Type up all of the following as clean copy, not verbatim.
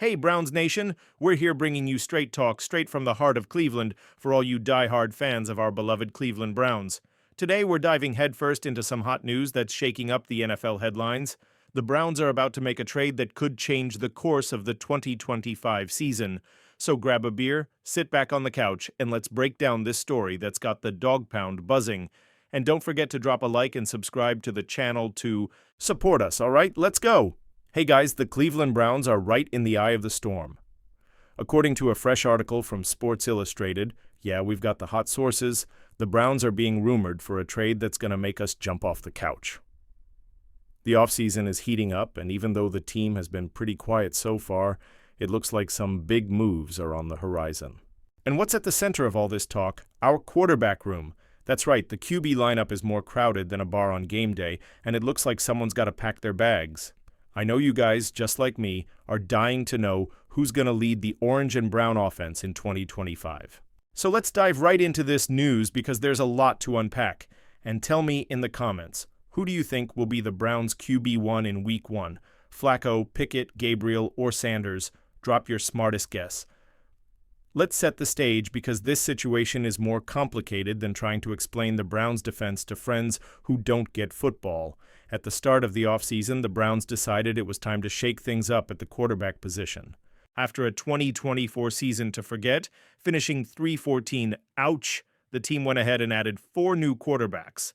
Hey, Browns Nation, we're here bringing you straight talk straight from the heart of Cleveland for all you die-hard fans of our beloved Cleveland Browns. Today, we're diving headfirst into some hot news that's shaking up the NFL headlines. The Browns are about to make a trade that could change the course of the 2025 season. So grab a beer, sit back on the couch, and let's break down this story that's got the dog pound buzzing. And don't forget to drop a like and subscribe to the channel to support us, all right? Let's go! Hey guys, the Cleveland Browns are right in the eye of the storm. According to a fresh article from Sports Illustrated, yeah, we've got the hot sources, the Browns are being rumored for a trade that's going to make us jump off the couch. The offseason is heating up, and even though the team has been pretty quiet so far, it looks like some big moves are on the horizon. And what's at the center of all this talk? Our quarterback room. That's right, the QB lineup is more crowded than a bar on game day, and it looks like someone's got to pack their bags. I know you guys, just like me, are dying to know who's going to lead the orange and brown offense in 2025. So let's dive right into this news because there's a lot to unpack. And tell me in the comments, who do you think will be the Browns' QB1 in Week 1? Flacco, Pickett, Gabriel, or Sanders? Drop your smartest guess. Let's set the stage because this situation is more complicated than trying to explain the Browns' defense to friends who don't get football. At the start of the offseason, the Browns decided it was time to shake things up at the quarterback position. After a 2024 season to forget, finishing 3-14, ouch, the team went ahead and added 4 new quarterbacks.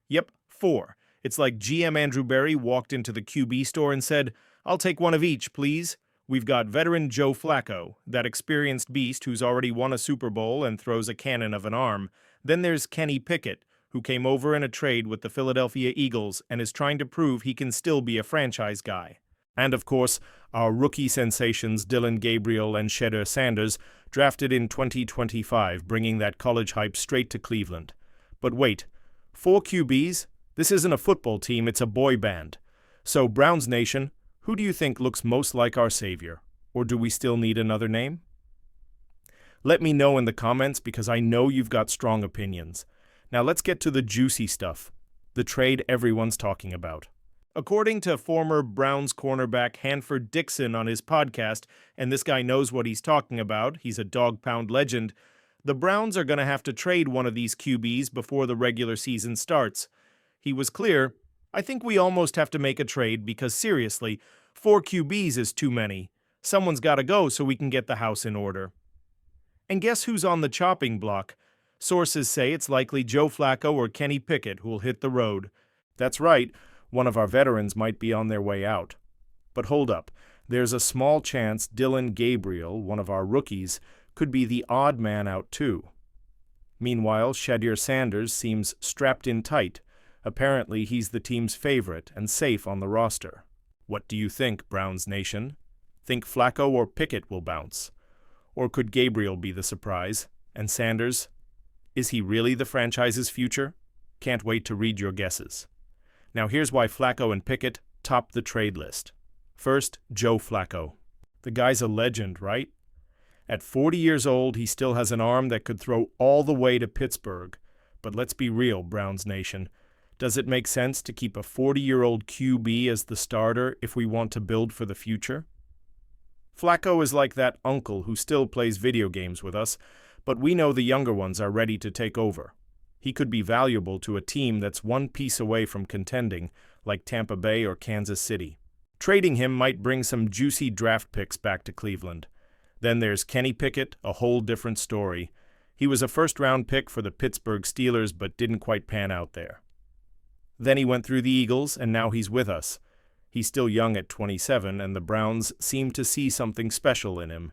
Yep, 4. It's like GM Andrew Berry walked into the QB store and said, "I'll take one of each, please." We've got veteran Joe Flacco, that experienced beast who's already won a Super Bowl and throws a cannon of an arm. Then there's Kenny Pickett, who came over in a trade with the Philadelphia Eagles and is trying to prove he can still be a franchise guy. And of course, our rookie sensations Dillon Gabriel and Shedeur Sanders, drafted in 2025, bringing that college hype straight to Cleveland. But wait, 4 QBs? This isn't a football team, it's a boy band. So, Browns Nation, who do you think looks most like our savior? Or do we still need another name? Let me know in the comments because I know you've got strong opinions. Now let's get to the juicy stuff, the trade everyone's talking about. According to former Browns cornerback Hanford Dixon on his podcast, and this guy knows what he's talking about, he's a dog pound legend, the Browns are going to have to trade one of these QBs before the regular season starts. He was clear, "I think we almost have to make a trade because seriously, 4 QBs is too many. Someone's got to go so we can get the house in order." And guess who's on the chopping block? Sources say it's likely Joe Flacco or Kenny Pickett who'll hit the road. That's right, one of our veterans might be on their way out. But hold up, there's a small chance Dillon Gabriel, one of our rookies, could be the odd man out too. Meanwhile, Shedeur Sanders seems strapped in tight. Apparently, he's the team's favorite and safe on the roster. What do you think, Browns Nation? Think Flacco or Pickett will bounce? Or could Gabriel be the surprise? And Sanders? Is he really the franchise's future? Can't wait to read your guesses. Now here's why Flacco and Pickett top the trade list. First, Joe Flacco. The guy's a legend, right? At 40 years old, he still has an arm that could throw all the way to Pittsburgh. But let's be real, Browns Nation. Does it make sense to keep a 40-year-old QB as the starter if we want to build for the future? Flacco is like that uncle who still plays video games with us, but we know the younger ones are ready to take over. He could be valuable to a team that's one piece away from contending, like Tampa Bay or Kansas City. Trading him might bring some juicy draft picks back to Cleveland. Then there's Kenny Pickett, a whole different story. He was a first-round pick for the Pittsburgh Steelers but didn't quite pan out there. Then he went through the Eagles, and now he's with us. He's still young at 27, and the Browns seem to see something special in him.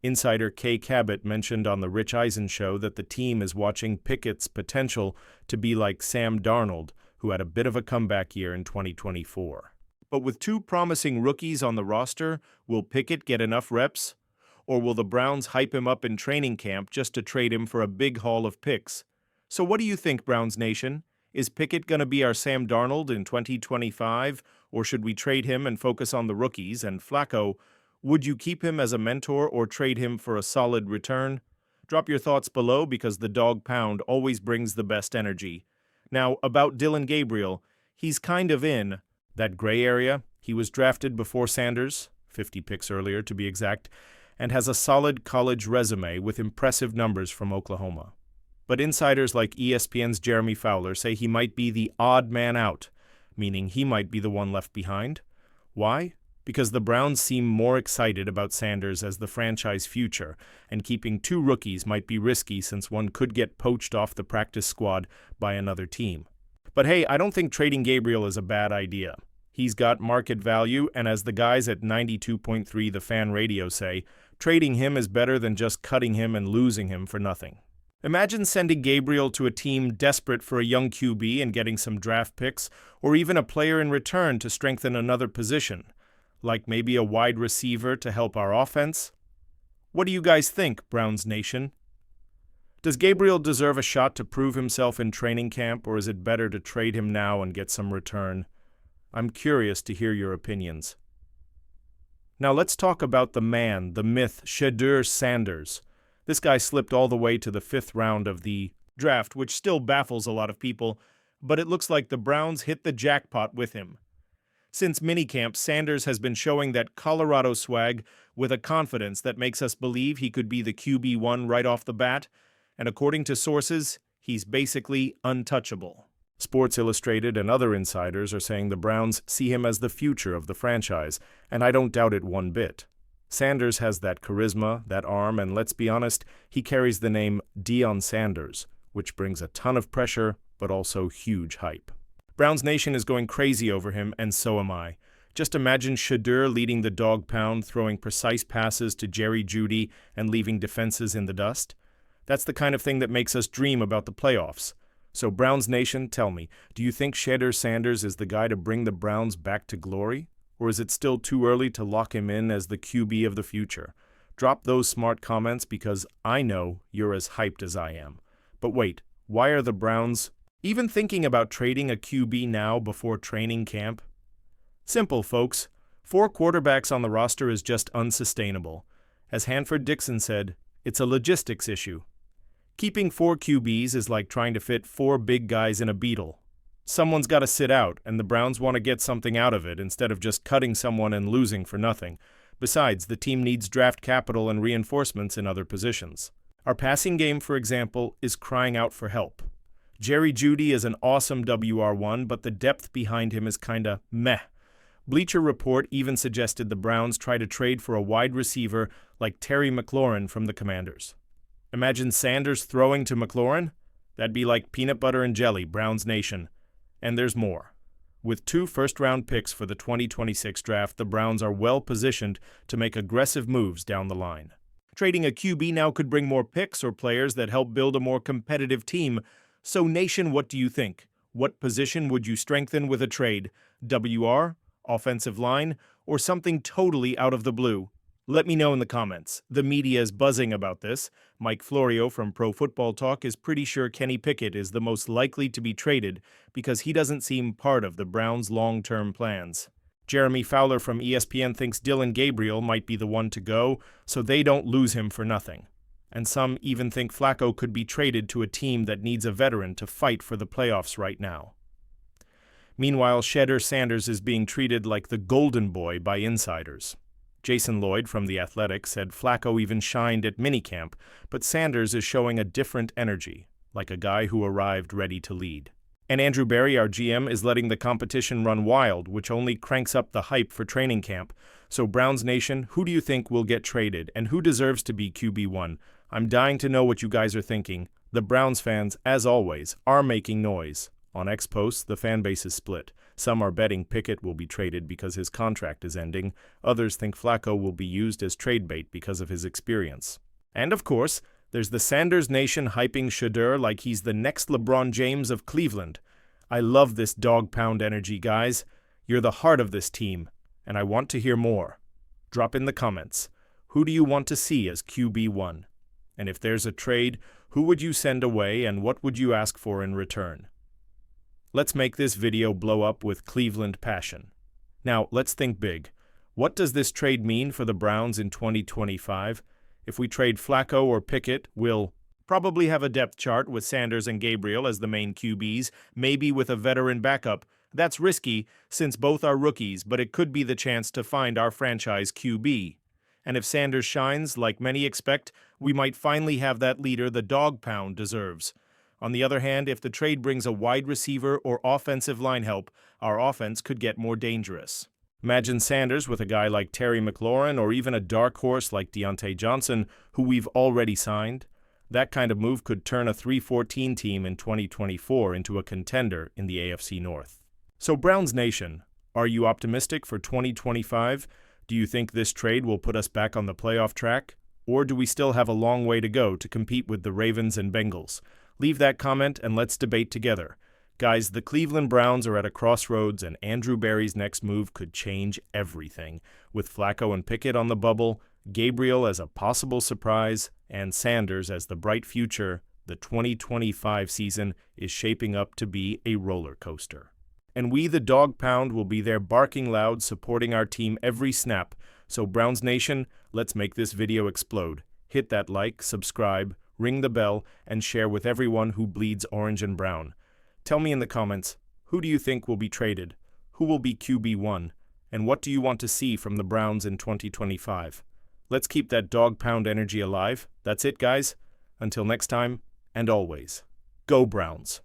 Insider Kay Cabot mentioned on The Rich Eisen Show that the team is watching Pickett's potential to be like Sam Darnold, who had a bit of a comeback year in 2024. But with 2 promising rookies on the roster, will Pickett get enough reps? Or will the Browns hype him up in training camp just to trade him for a big haul of picks? So what do you think, Browns Nation? Is Pickett going to be our Sam Darnold in 2025, or should we trade him and focus on the rookies? And Flacco, would you keep him as a mentor or trade him for a solid return? Drop your thoughts below because the dog pound always brings the best energy. Now, about Dillon Gabriel, he's kind of in that gray area. He was drafted before Sanders, 50 picks earlier to be exact, and has a solid college resume with impressive numbers from Oklahoma. But insiders like ESPN's Jeremy Fowler say he might be the odd man out, meaning he might be the one left behind. Why? Because the Browns seem more excited about Sanders as the franchise future, and keeping two rookies might be risky since one could get poached off the practice squad by another team. But hey, I don't think trading Gabriel is a bad idea. He's got market value, and as the guys at 92.3 The Fan Radio say, trading him is better than just cutting him and losing him for nothing. Imagine sending Gabriel to a team desperate for a young QB and getting some draft picks, or even a player in return to strengthen another position, like maybe a wide receiver to help our offense. What do you guys think, Browns Nation? Does Gabriel deserve a shot to prove himself in training camp, or is it better to trade him now and get some return? I'm curious to hear your opinions. Now let's talk about the man, the myth, Shedeur Sanders. This guy slipped all the way to the 5th round of the draft, which still baffles a lot of people, but it looks like the Browns hit the jackpot with him. Since minicamp, Sanders has been showing that Colorado swag with a confidence that makes us believe he could be the QB1 right off the bat, and according to sources, he's basically untouchable. Sports Illustrated and other insiders are saying the Browns see him as the future of the franchise, and I don't doubt it one bit. Sanders has that charisma, that arm, and let's be honest, he carries the name Deion Sanders, which brings a ton of pressure, but also huge hype. Browns Nation is going crazy over him, and so am I. Just imagine Shedeur leading the dog pound, throwing precise passes to Jerry Jeudy and leaving defenses in the dust. That's the kind of thing that makes us dream about the playoffs. So Browns Nation, tell me, do you think Shedeur Sanders is the guy to bring the Browns back to glory? Or is it still too early to lock him in as the QB of the future? Drop those smart comments because I know you're as hyped as I am. But wait, why are the Browns even thinking about trading a QB now before training camp? Simple, folks. 4 quarterbacks on the roster is just unsustainable. As Hanford Dixon said, it's a logistics issue. Keeping 4 QBs is like trying to fit 4 big guys in a Beetle. Someone's got to sit out, and the Browns want to get something out of it instead of just cutting someone and losing for nothing. Besides, the team needs draft capital and reinforcements in other positions. Our passing game, for example, is crying out for help. Jerry Jeudy is an awesome WR1, but the depth behind him is kinda meh. Bleacher Report even suggested the Browns try to trade for a wide receiver like Terry McLaurin from the Commanders. Imagine Sanders throwing to McLaurin? That'd be like peanut butter and jelly, Browns Nation. And there's more. With 2 first-round picks for the 2026 draft, the Browns are well-positioned to make aggressive moves down the line. Trading a QB now could bring more picks or players that help build a more competitive team. So, Nation, what do you think? What position would you strengthen with a trade? WR, offensive line, or something totally out of the blue? Let me know in the comments. The media is buzzing about this. Mike Florio from Pro Football Talk is pretty sure Kenny Pickett is the most likely to be traded because he doesn't seem part of the Browns' long-term plans. Jeremy Fowler from ESPN thinks Dylan Gabriel might be the one to go, so they don't lose him for nothing. And some even think Flacco could be traded to a team that needs a veteran to fight for the playoffs right now. Meanwhile, Shedeur Sanders is being treated like the golden boy by insiders. Jason Lloyd from The Athletic said Flacco even shined at minicamp, but Sanders is showing a different energy, like a guy who arrived ready to lead. And Andrew Berry, our GM, is letting the competition run wild, which only cranks up the hype for training camp. So Browns Nation, who do you think will get traded, and who deserves to be QB1? I'm dying to know what you guys are thinking. The Browns fans, as always, are making noise. On X posts, the fan base is split. Some are betting Pickett will be traded because his contract is ending. Others think Flacco will be used as trade bait because of his experience. And of course, there's the Sanders Nation hyping Shedeur like he's the next LeBron James of Cleveland. I love this dog pound energy, guys. You're the heart of this team, and I want to hear more. Drop in the comments. Who do you want to see as QB1? And if there's a trade, who would you send away and what would you ask for in return? Let's make this video blow up with Cleveland passion. Now, let's think big. What does this trade mean for the Browns in 2025? If we trade Flacco or Pickett, we'll probably have a depth chart with Sanders and Gabriel as the main QBs, maybe with a veteran backup. That's risky since both are rookies, but it could be the chance to find our franchise QB. And if Sanders shines, like many expect, we might finally have that leader the dog pound deserves. On the other hand, if the trade brings a wide receiver or offensive line help, our offense could get more dangerous. Imagine Sanders with a guy like Terry McLaurin or even a dark horse like Deontay Johnson, who we've already signed. That kind of move could turn a 3-14 team in 2024 into a contender in the AFC North. So Browns Nation, are you optimistic for 2025? Do you think this trade will put us back on the playoff track? Or do we still have a long way to go to compete with the Ravens and Bengals? Leave that comment and let's debate together. Guys, the Cleveland Browns are at a crossroads and Andrew Berry's next move could change everything. With Flacco and Pickett on the bubble, Gabriel as a possible surprise, and Sanders as the bright future, the 2025 season is shaping up to be a roller coaster. And we, the Dog Pound, will be there barking loud, supporting our team every snap. So Browns Nation, let's make this video explode. Hit that like, subscribe, ring the bell, and share with everyone who bleeds orange and brown. Tell me in the comments, who do you think will be traded? Who will be QB1? And what do you want to see from the Browns in 2025? Let's keep that Dog Pound energy alive. That's it, guys. Until next time, and always, go Browns.